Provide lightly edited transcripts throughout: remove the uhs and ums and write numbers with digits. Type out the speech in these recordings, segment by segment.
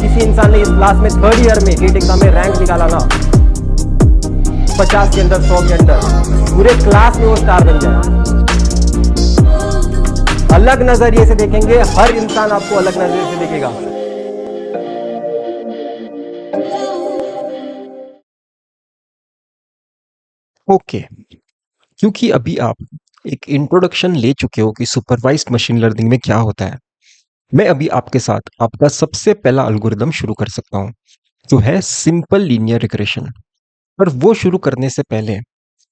किसी इंसान ने इस क्लास में थर्ड ईयर में गेट एग्जाम में रैंक निकाला ना 50 के अंदर 100 के अंदर, पूरे क्लास में वो स्टार बन जाए। अलग नजरिए से देखेंगे, हर इंसान आपको अलग नजरिए से देखेगा। ओके, क्योंकि अभी आप एक इंट्रोडक्शन ले चुके हो कि सुपरवाइज्ड मशीन लर्निंग में क्या होता है, मैं अभी आपके साथ आपका सबसे पहला एल्गोरिदम शुरू कर सकता हूं, जो है सिंपल लीनियर रिग्रेशन। पर वो शुरू करने से पहले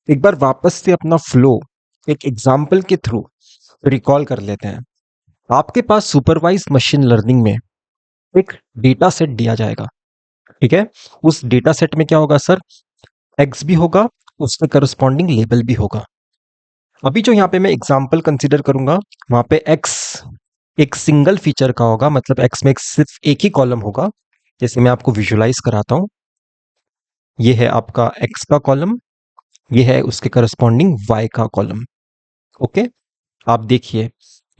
एक बार वापस से अपना फ्लो एक एग्जाम्पल के थ्रू रिकॉल कर लेते हैं। आपके पास सुपरवाइज्ड मशीन लर्निंग में एक डेटा सेट दिया जाएगा, ठीक है। उस डेटा सेट में क्या होगा सर, एक्स भी होगा, उसके करस्पॉन्डिंग लेबल भी होगा। अभी जो यहाँ पे मैं एग्जाम्पल कंसिडर करूंगा, वहां पे एक्स एक सिंगल फीचर का होगा, मतलब एक्स में सिर्फ एक ही कॉलम होगा। जैसे मैं आपको विजुलाइज कराता हूं, ये है आपका एक्स का कॉलम, ये है उसके करस्पॉन्डिंग वाई का कॉलम। ओके, आप देखिए,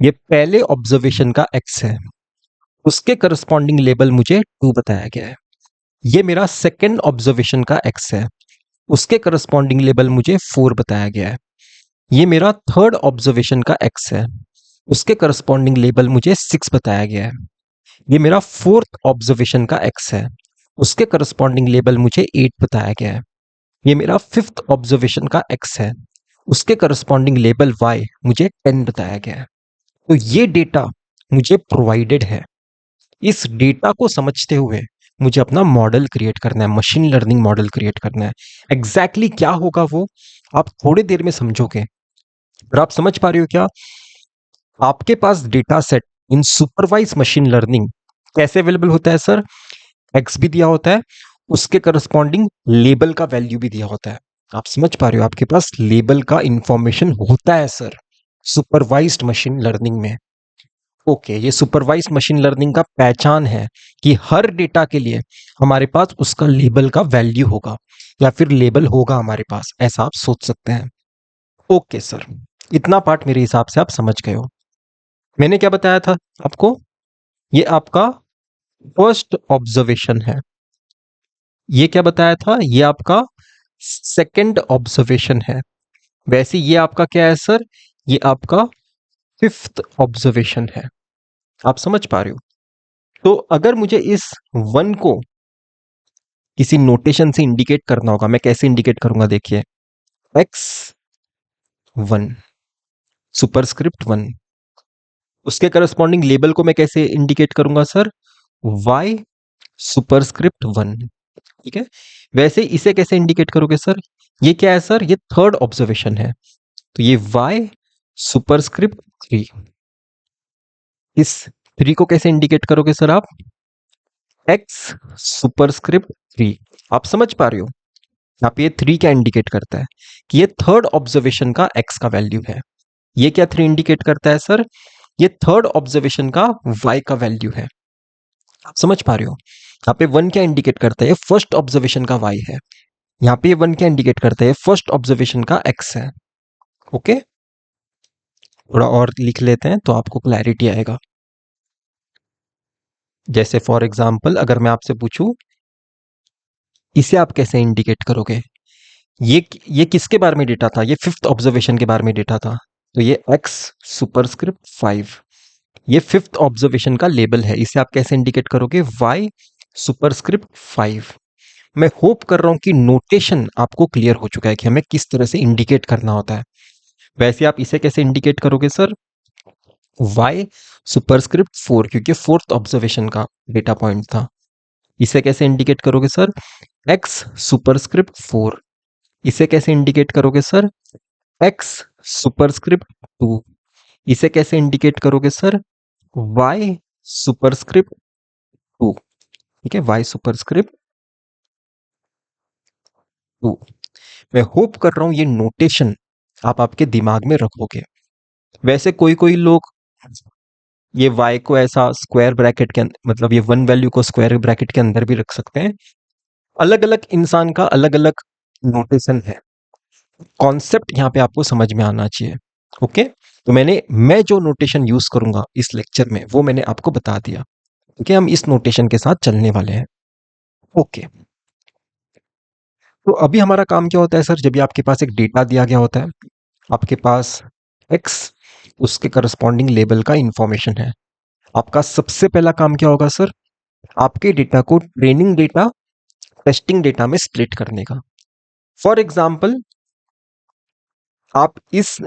ये पहले ऑब्जर्वेशन का एक्स है, उसके करस्पॉन्डिंग लेबल मुझे 2 बताया गया है। ये मेरा सेकेंड ऑब्जर्वेशन का एक्स है, उसके करस्पॉन्डिंग लेबल मुझे 4 बताया गया है। ये मेरा थर्ड ऑब्जर्वेशन का एक्स है, उसके करस्पॉन्डिंग लेबल मुझे 6 बताया गया है। ये मेरा फोर्थ ऑब्जर्वेशन का एक्स है, उसके करस्पॉन्डिंग लेबल मुझे 8 बताया गया है। ये मेरा फिफ्थ ऑब्जर्वेशन का एक्स है, उसके करस्पॉन्डिंग लेबल वाई मुझे 10 बताया गया है। तो ये डेटा मुझे प्रोवाइडेड है। इस डेटा को समझते हुए मुझे अपना मॉडल क्रिएट करना है, मशीन लर्निंग मॉडल क्रिएट करना है। एग्जैक्टली क्या होगा वो आप थोड़ी देर में समझोगे। और आप समझ पा रहे हो क्या, आपके पास data set in supervise machine learning कैसे अवेलेबल होता है सर, एक्स भी दिया होता है, उसके करस्पॉन्डिंग लेबल का वैल्यू भी दिया होता है। आप समझ पा रहे हो, आपके पास लेबल का इंफॉर्मेशन होता है सर सुपरवाइज्ड मशीन लर्निंग में। ओके, ये सुपरवाइज्ड मशीन लर्निंग का पहचान है कि हर डेटा के लिए हमारे पास उसका लेबल का वैल्यू होगा, या फिर लेबल होगा हमारे पास, ऐसा आप सोच सकते हैं। ओके सर, इतना पार्ट मेरे हिसाब से आप समझ गए हो। मैंने क्या बताया था आपको, ये आपका फर्स्ट ऑब्जर्वेशन है। ये क्या बताया था, ये आपका सेकंड ऑब्जर्वेशन है। वैसे ये आपका क्या है सर, ये आपका फिफ्थ ऑब्जर्वेशन है। आप समझ पा रहे हो। तो अगर मुझे इस वन को किसी नोटेशन से इंडिकेट करना होगा, मैं कैसे इंडिकेट करूंगा, देखिए, एक्स वन, सुपरस्क्रिप्ट वन। उसके करस्पॉन्डिंग लेबल को मैं कैसे इंडिकेट करूंगा सर, वाई सुपरस्क्रिप्ट वन, ठीक है। वैसे इसे कैसे इंडिकेट करोगे सर, ये क्या है सर, ये थर्ड ऑब्जर्वेशन है, तो ये वाई सुपरस्क्रिप्ट थ्री। इस थ्री को कैसे इंडिकेट करोगे सर आप, एक्स सुपरस्क्रिप्ट थ्री। आप समझ पा रहे हो, यहाँ पे ये थ्री क्या इंडिकेट करता है कि ये थर्ड ऑब्जर्वेशन का एक्स का वैल्यू है। ये क्या थ्री इंडिकेट करता है सर, ये थर्ड ऑब्जर्वेशन का वाई का वैल्यू है। आप समझ पा रहे हो, यहाँ पे वन क्या इंडिकेट करता है, फर्स्ट ऑब्जर्वेशन का वाई है। यहाँ पे वन क्या इंडिकेट करता है, फर्स्ट ऑब्जर्वेशन का एक्स है। ओके, थोड़ा और लिख लेते हैं तो आपको क्लैरिटी आएगा। जैसे फॉर एग्जांपल अगर मैं आपसे पूछूं, इसे आप कैसे इंडिकेट करोगे, ये किसके बारे में डेटा था, ये फिफ्थ ऑब्जर्वेशन के बारे में डेटा था, तो ये एक्स सुपरस्क्रिप्ट 5, ये फिफ्थ ऑब्जर्वेशन का लेबल है। इसे आप कैसे इंडिकेट करोगे, वाई सुपरस्क्रिप्ट 5। मैं होप कर रहा हूं कि नोटेशन आपको क्लियर हो चुका है कि हमें किस तरह से इंडिकेट करना होता है। वैसे आप इसे कैसे इंडिकेट करोगे सर, वाई सुपरस्क्रिप्ट 4, क्योंकि फोर्थ ऑब्जर्वेशन का डेटा पॉइंट था। इसे कैसे इंडिकेट करोगे सर, एक्स सुपरस्क्रिप्ट 4। इसे कैसे इंडिकेट करोगे सर, एक्स सुपरस्क्रिप्ट 2। इसे कैसे इंडिकेट करोगे सर, वाई सुपरस्क्रिप्ट 2, ठीक है, वाई सुपरस्क्रिप्ट 2। मैं होप कर रहा हूं ये नोटेशन आप आपके दिमाग में रखोगे। वैसे कोई कोई लोग ये y को ऐसा स्क्वायर ब्रैकेट के मतलब ये वन वैल्यू को स्क्वायर ब्रैकेट के अंदर भी रख सकते हैं। अलग अलग इंसान का अलग अलग नोटेशन है। कॉन्सेप्ट यहाँ पे आपको समझ में आना चाहिए। ओके, तो मैं जो नोटेशन यूज करूंगा इस लेक्चर में वो मैंने आपको बता दिया। ठीक है, हम इस नोटेशन के साथ चलने वाले हैं। ओके, तो अभी हमारा काम क्या होता है सर, जब भी आपके पास एक डेटा दिया गया होता है, आपके पास एक्स, उसके करस्पॉन्डिंग लेबल का इंफॉर्मेशन है। आपका सबसे पहला काम क्या होगा सर, आपके डेटा को ट्रेनिंग डेटा, टेस्टिंग डेटा में स्प्लिट करने का। फॉर एग्जाम्पल, आप इस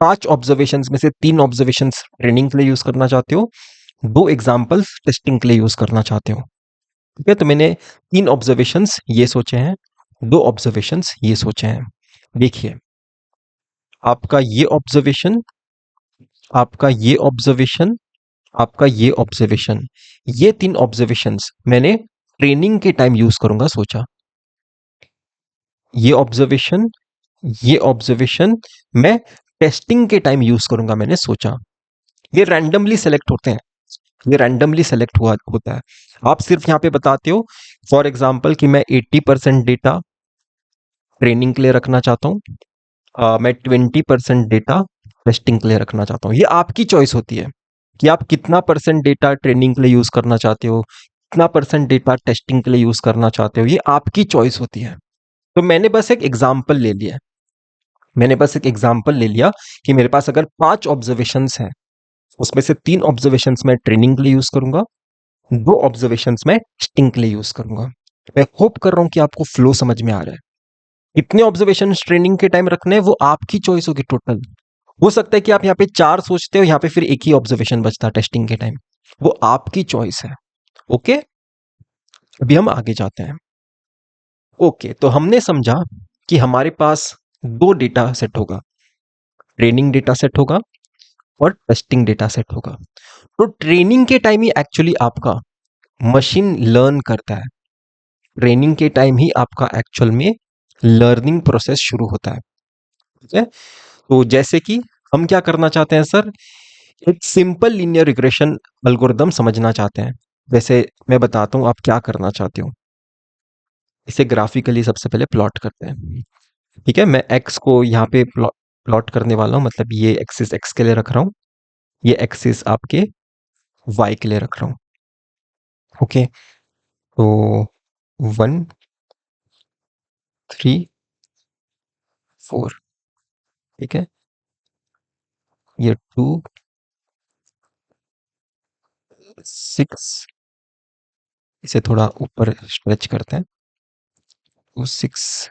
5 ऑब्जर्वेशंस में से 3 ऑब्जर्वेशंस ट्रेनिंग के लिए यूज करना चाहते हो, 2 एग्जाम्पल्स टेस्टिंग के लिए यूज करना चाहते हो। ठीक है, तो मैंने 3 ऑब्जर्वेशंस ये सोचे हैं, 2 ऑब्जर्वेशंस ये सोचे हैं। देखिए, आपका ये ऑब्जर्वेशन, आपका ये ऑब्जर्वेशन, आपका ये ऑब्जर्वेशन, ये 3 ऑब्जर्वेशंस मैंने ट्रेनिंग के टाइम यूज करूंगा सोचा। ये ऑब्जर्वेशन मैं टेस्टिंग के टाइम यूज करूंगा मैंने सोचा। ये रैंडमली सेलेक्ट होते हैं, ये रैंडमली सेलेक्ट हुआ होता है। आप सिर्फ यहां पे बताते हो फॉर एग्जाम्पल कि मैं 80% डेटा ट्रेनिंग के लिए रखना चाहता हूं, मैं 20% डेटा टेस्टिंग के लिए रखना चाहता हूं। ये आपकी चॉइस होती है कि आप कितना परसेंट डेटा ट्रेनिंग के लिए यूज करना चाहते हो, कितना परसेंट डेटा टेस्टिंग के लिए यूज करना चाहते हो, ये आपकी चॉइस होती है। तो मैंने बस एक एग्जाम्पल ले लिया, मैंने बस एक एग्जाम्पल ले लिया कि मेरे पास अगर 5 ऑब्जर्वेशंस हैं, उसमें से 3 ऑब्जर्वेशंस मैं ट्रेनिंग के लिए यूज करूंगा, 2 ऑब्जर्वेशंस मैं टेस्टिंग के लिए यूज करूंगा। मैं होप कर रहा हूं कि आपको फ्लो समझ में आ रहा है। कितने ऑब्जर्वेशन ट्रेनिंग के टाइम रखने हैं वो आपकी चॉइस होगी टोटल। हो सकता है कि आप यहाँ पे 4 सोचते हो, यहाँ पे फिर एक ही ऑब्जर्वेशन बचता है टेस्टिंग के टाइम, वो आपकी चॉइस है। ओके, अभी हम आगे जाते हैं। ओके, तो हमने समझा कि हमारे पास 2 डेटा सेट होगा, ट्रेनिंग डेटा सेट होगा और टेस्टिंग डेटा सेट होगा। तो ट्रेनिंग के टाइम ही एक्चुअली आपका मशीन लर्न करता है, ट्रेनिंग के टाइम ही आपका एक्चुअल में लर्निंग प्रोसेस शुरू होता है। ठीक है, तो जैसे कि हम क्या करना चाहते हैं सर, एक सिंपल लीनियर रिग्रेशन एल्गोरिदम समझना चाहते हैं। वैसे मैं बताता हूं आप क्या करना चाहते हो। इसे ग्राफिकली सबसे पहले प्लॉट करते हैं। ठीक है, मैं एक्स को यहाँ पे प्लॉट करने वाला हूँ, मतलब ये एक्सिस एक्स के लिए रख रहा हूँ, ये एक्सिस आपके वाई के लिए रख रहा हूँ। ओके, तो 1 3 4, ठीक है, ये 2 6, इसे थोड़ा ऊपर स्ट्रेच करते हैं, 2 6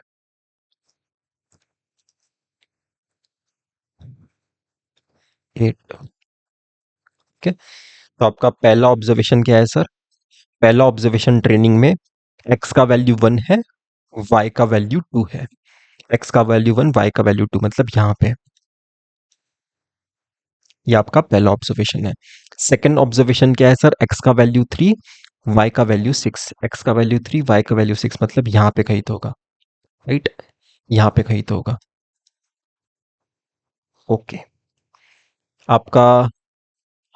8। ठीक है, तो आपका पहला ऑब्जर्वेशन क्या है सर, पहला ऑब्जर्वेशन ट्रेनिंग में एक्स का वैल्यू 1 है, वाई का वैल्यू 2 है। एक्स का वैल्यू 1, वाई का वैल्यू 2, मतलब यहां पे ये आपका पहला ऑब्जर्वेशन है। सेकंड ऑब्जर्वेशन क्या है सर, एक्स का वैल्यू 3, वाई का वैल्यू 6। एक्स का वैल्यू 3, वाई का वैल्यू 6, मतलब यहां पे कहीं तो होगा, राइट, यहां पे कहीं तो होगा। ओके, आपका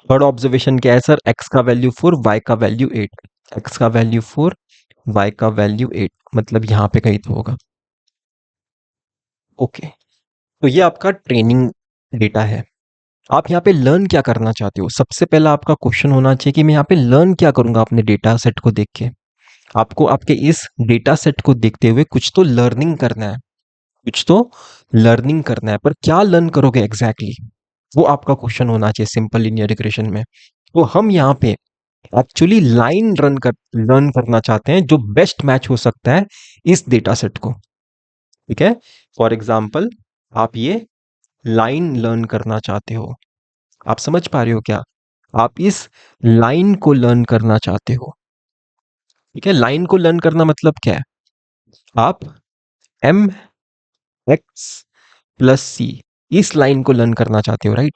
थर्ड ऑब्जर्वेशन क्या है सर, एक्स का वैल्यू 4, वाई का वैल्यू 8। एक्स का वैल्यू 4, वाई का वैल्यू 8, मतलब यहां पे कहीं तो होगा। ओके, तो ये आपका ट्रेनिंग डेटा है। आप यहाँ पे लर्न क्या करना चाहते हो, सबसे पहला आपका क्वेश्चन होना चाहिए कि मैं यहाँ पे लर्न क्या करूंगा अपने डेटा सेट को देख के। आपको आपके इस डेटा सेट को देखते हुए कुछ तो लर्निंग करना है, कुछ तो लर्निंग करना है, पर क्या लर्न करोगे एग्जैक्टली वो आपका क्वेश्चन होना चाहिए सिंपल लीनियर रिग्रेशन में। तो हम यहाँ पे एक्चुअली लाइन लर्न करना चाहते हैं जो बेस्ट मैच हो सकता है इस डेटा सेट को। ठीक है, फॉर एग्जाम्पल आप ये लाइन लर्न करना चाहते हो, आप समझ पा रहे हो क्या, आप इस लाइन को लर्न करना चाहते हो। ठीक है, लाइन को लर्न करना मतलब क्या है, आप एम एक्स प्लस सी इस लाइन को लर्न करना चाहते हो, राइट।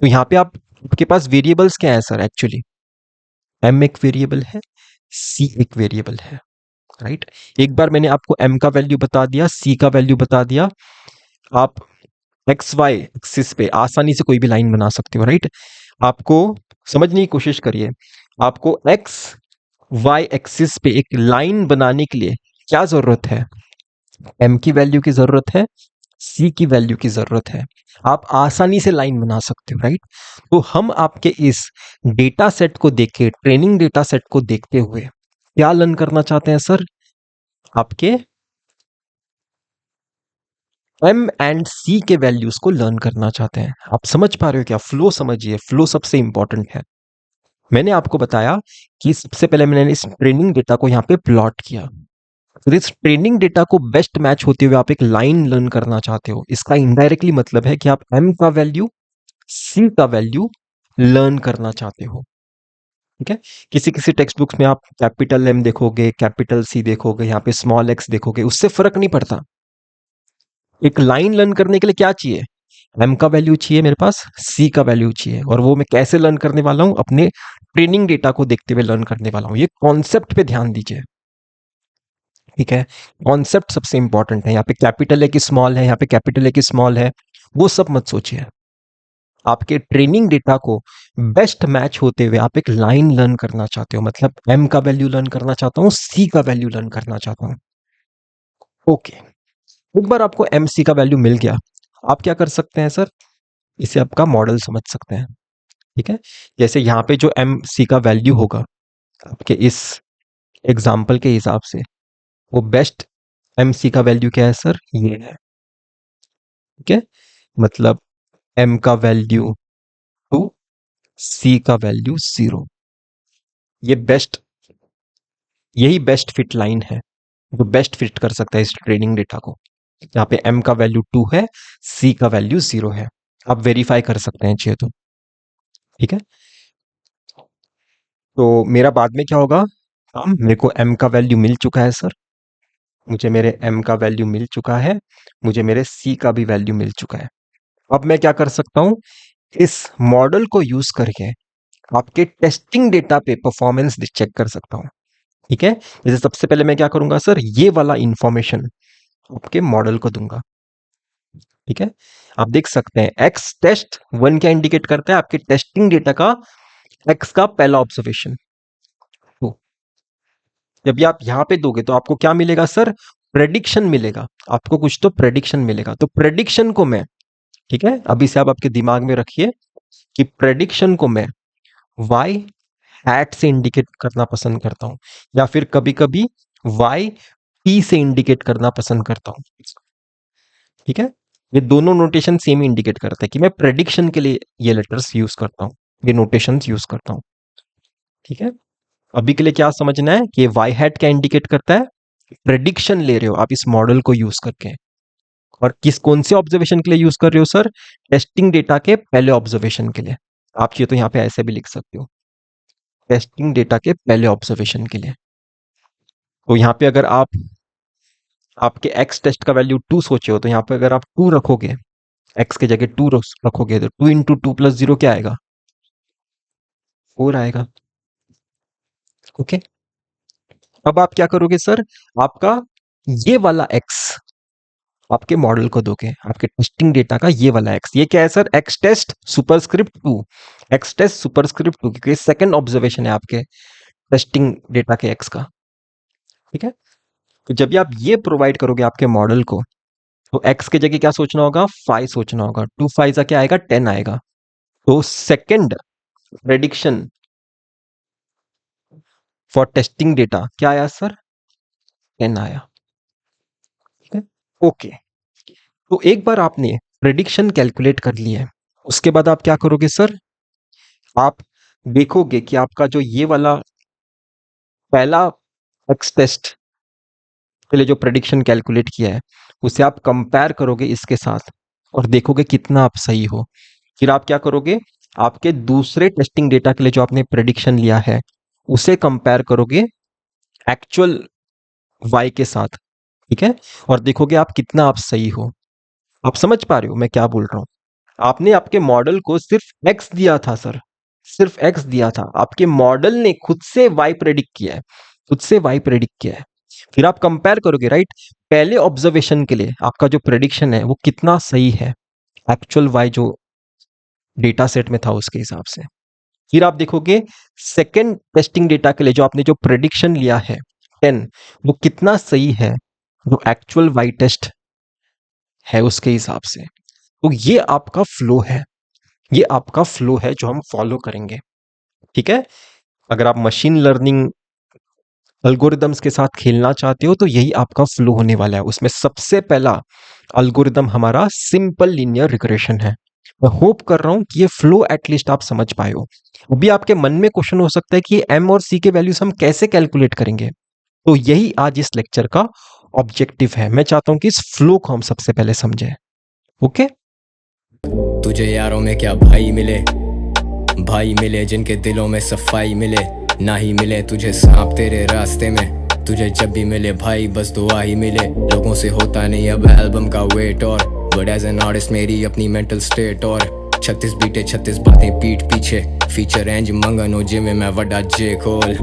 तो यहाँ पे आपके पास वेरिएबल्स क्या है सर, एक्चुअली एम एक वेरिएबल है, सी एक वेरिएबल है, राइट। एक बार मैंने आपको एम का वैल्यू बता दिया, सी का वैल्यू बता दिया, आप एक्स वाई एक्सिस पे आसानी से कोई भी लाइन बना सकते हो, राइट। आपको समझने की कोशिश करिए, आपको एक्स वाई एक्सिस पे एक लाइन बनाने के लिए क्या जरूरत है, एम की वैल्यू की जरूरत है, सी की वैल्यू की जरूरत है, आप आसानी से लाइन बना सकते हो, राइट? तो हम आपके इस डेटा सेट को देख के, ट्रेनिंग डेटा सेट को देखते हुए क्या लर्न करना चाहते हैं सर? आपके एम एंड सी के वैल्यूज को लर्न करना चाहते हैं। आप समझ पा रहे हो क्या? फ्लो समझिए, फ्लो सबसे इंपॉर्टेंट है। मैंने आपको बताया कि सबसे पहले मैंने इस ट्रेनिंग डेटा को यहाँ पे प्लॉट किया, फिर इस ट्रेनिंग डेटा को बेस्ट मैच होते हुए आप एक लाइन लर्न करना चाहते हो। इसका इनडायरेक्टली मतलब है कि आप एम का वैल्यू, सी का वैल्यू लर्न करना चाहते हो। ठीक है? किसी किसी टेक्स्ट बुक्स में आप कैपिटल एम देखोगे, कैपिटल सी देखोगे, यहाँ पे स्मॉल एक्स देखोगे, उससे फर्क नहीं पड़ता। एक लाइन लर्न करने के लिए क्या चाहिए? एम का वैल्यू चाहिए मेरे पास, सी का वैल्यू चाहिए, और वो मैं कैसे लर्न करने वाला हूं? अपने ट्रेनिंग डेटा को देखते हुए लर्न करने वाला हूं। ये कॉन्सेप्ट पे ध्यान दीजिए। ठीक है? कॉन्सेप्ट सबसे इंपॉर्टेंट है। यहाँ पे कैपिटल है कि स्मॉल है, यहाँ पे कैपिटल है कि स्मॉल है, वो सब मत सोचिए। आपके ट्रेनिंग डेटा को बेस्ट मैच होते हुए आप एक लाइन लर्न करना चाहते हो, मतलब एम का वैल्यू लर्न करना चाहता हूँ, सी का वैल्यू लर्न करना चाहता हूँ। ओके, एक बार आपको एम सी का वैल्यू मिल गया, आप क्या कर सकते हैं सर? इसे आपका मॉडल समझ सकते हैं। ठीक है? जैसे यहाँ पे जो एम सी का वैल्यू होगा आपके इस एग्जाम्पल के हिसाब से, वो बेस्ट एम सी का वैल्यू क्या है सर? ये है। ठीक है? मतलब एम का वैल्यू 2, सी का वैल्यू 0। ये बेस्ट, यही बेस्ट फिट लाइन है जो बेस्ट फिट कर सकता है इस ट्रेनिंग डेटा को। यहाँ पे एम का वैल्यू 2 है, सी का वैल्यू 0 है। आप वेरीफाई कर सकते हैं चाहिए तो। ठीक है? तो मेरा बाद में क्या होगा? हम, मेरे को एम का वैल्यू मिल चुका है सर, मुझे मेरे एम का वैल्यू मिल चुका है, मुझे मेरे सी का भी वैल्यू मिल चुका है। अब मैं क्या कर सकता हूं? इस मॉडल को यूज करके आपके टेस्टिंग डेटा पे परफॉर्मेंस चेक कर सकता हूं। ठीक है? जैसे सबसे पहले मैं क्या करूंगा सर? ये वाला इंफॉर्मेशन आपके मॉडल को दूंगा। ठीक है? आप देख सकते हैं एक्स टेस्ट 1 क्या इंडिकेट करता है? आपके टेस्टिंग डेटा का एक्स का पहला ऑब्जर्वेशन। तो जब ये आप यहां पे दोगे तो आपको क्या मिलेगा सर? प्रेडिक्शन मिलेगा। आपको कुछ तो प्रेडिक्शन मिलेगा। तो प्रेडिक्शन को मैं, ठीक है, अभी से आप आपके दिमाग में रखिए कि प्रेडिक्शन को मैं वाई हैट से इंडिकेट करना पसंद करता हूं, या फिर कभी कभी वाई पी से इंडिकेट करना पसंद करता हूं। ठीक है? ये दोनों नोटेशन सेम ही इंडिकेट करते हैं कि मैं प्रेडिक्शन के लिए ये लेटर्स यूज करता हूं, ये नोटेशंस यूज करता हूं। ठीक है? अभी के लिए क्या समझना है कि वाई हैट क्या इंडिकेट करता है? प्रेडिक्शन ले रहे हो आप इस मॉडल को यूज करके। और किस कौन से ऑब्जर्वेशन के लिए यूज कर रहे हो सर? टेस्टिंग डेटा के पहले ऑब्जर्वेशन के लिए। आप चाहिए तो यहाँ पे ऐसे भी लिख सकते हो, टेस्टिंग डेटा के पहले ऑब्जर्वेशन के लिए। तो यहाँ पे अगर आप आपके एक्स टेस्ट का वैल्यू 2 सोचे हो, तो यहाँ पे अगर आप 2 रखोगे, एक्स की जगह 2 रखोगे, तो 2 इंटू 2 प्लस 0 क्या आएगा? 4 आएगा। ओके? अब आप क्या करोगे सर? आपका ये वाला एक्स आपके मॉडल को दोगे, आपके टेस्टिंग डेटा का ये वाला एक्स। ये क्या है sir? X test superscript 2, x test superscript 2, क्योंकि सेकंड ऑब्जर्वेशन है आपके टेस्टिंग डेटा के एक्स का। ठीक है? तो जब भी आप ये प्रोवाइड करोगे आपके मॉडल को, तो एक्स की जगह क्या सोचना होगा? 5 सोचना होगा। 2 5 क्या आएगा? 10 आएगा। तो second prediction for testing data क्या आया सर? 10 आया। ठीक है? ओके। तो एक बार आपने प्रेडिक्शन कैलकुलेट कर लिया है, उसके बाद आप क्या करोगे सर? आप देखोगे कि आपका जो ये वाला पहला एक्स टेस्ट के लिए जो प्रेडिक्शन कैलकुलेट किया है, उसे आप कंपेयर करोगे इसके साथ और देखोगे कितना आप सही हो। फिर आप क्या करोगे? आपके दूसरे टेस्टिंग डेटा के लिए जो आपने प्रेडिक्शन लिया है, उसे कंपेयर करोगे एक्चुअल वाई के साथ। ठीक है? और देखोगे आप कितना आप सही हो। आप समझ पा रहे हो मैं क्या बोल रहा हूं? आपने आपके मॉडल को सिर्फ एक्स दिया था सर, सिर्फ एक्स दिया था, आपके मॉडल ने खुद से वाई प्रेडिक्ट किया है, खुद से वाई प्रेडिक्ट किया है। फिर आप कंपेयर करोगे, राइट? पहले ऑब्जर्वेशन के लिए आपका जो प्रेडिक्शन है वो कितना सही है एक्चुअल वाई जो डेटा सेट में था उसके हिसाब से। फिर आप देखोगे सेकेंड टेस्टिंग डेटा के लिए जो आपने जो प्रेडिक्शन लिया है 10, वो कितना सही है जो एक्चुअल वाई टेस्ट है उसके हिसाब से। तो ये आपका फ्लो है, ये आपका फ्लो है जो हम फॉलो करेंगे। ठीक है, अगर आप मशीन लर्निंग अल्गोरिदम्स के साथ खेलना चाहते हो तो यही आपका फ्लो होने वाला है। उसमें सबसे पहला अल्गोरिदम हमारा सिंपल लीनियर रिग्रेशन है। मैं होप कर रहा हूं कि ये फ्लो एटलीस्ट आप समझ पाए हो। अभी आपके मन में क्वेश्चन हो सकता है कि एम और सी के वैल्यूज हम कैसे कैलकुलेट करेंगे। तो यही आज इस लेक्चर का ऑब्जेक्टिव है। मैं चाहता हूं कि इस फ्लो को हम सबसे पहले समझें। ओके, तुझे यारों में क्या भाई मिले, भाई मिले जिनके दिलों में सफाई मिले, ना ही मिले तुझे सांप तेरे रास्ते में, तुझे जब भी मिले भाई बस दुआ ही मिले। लोगों से होता नहीं अब एल्बम का वेट, और बट एज एन आर्टिस्ट मेरी अपनी मेंटल स्टेट, और 36 बीटे 36 बातें पीठ पीछे, फीचर एंज मंगनो जिमें मैं वड्डा जे खोल।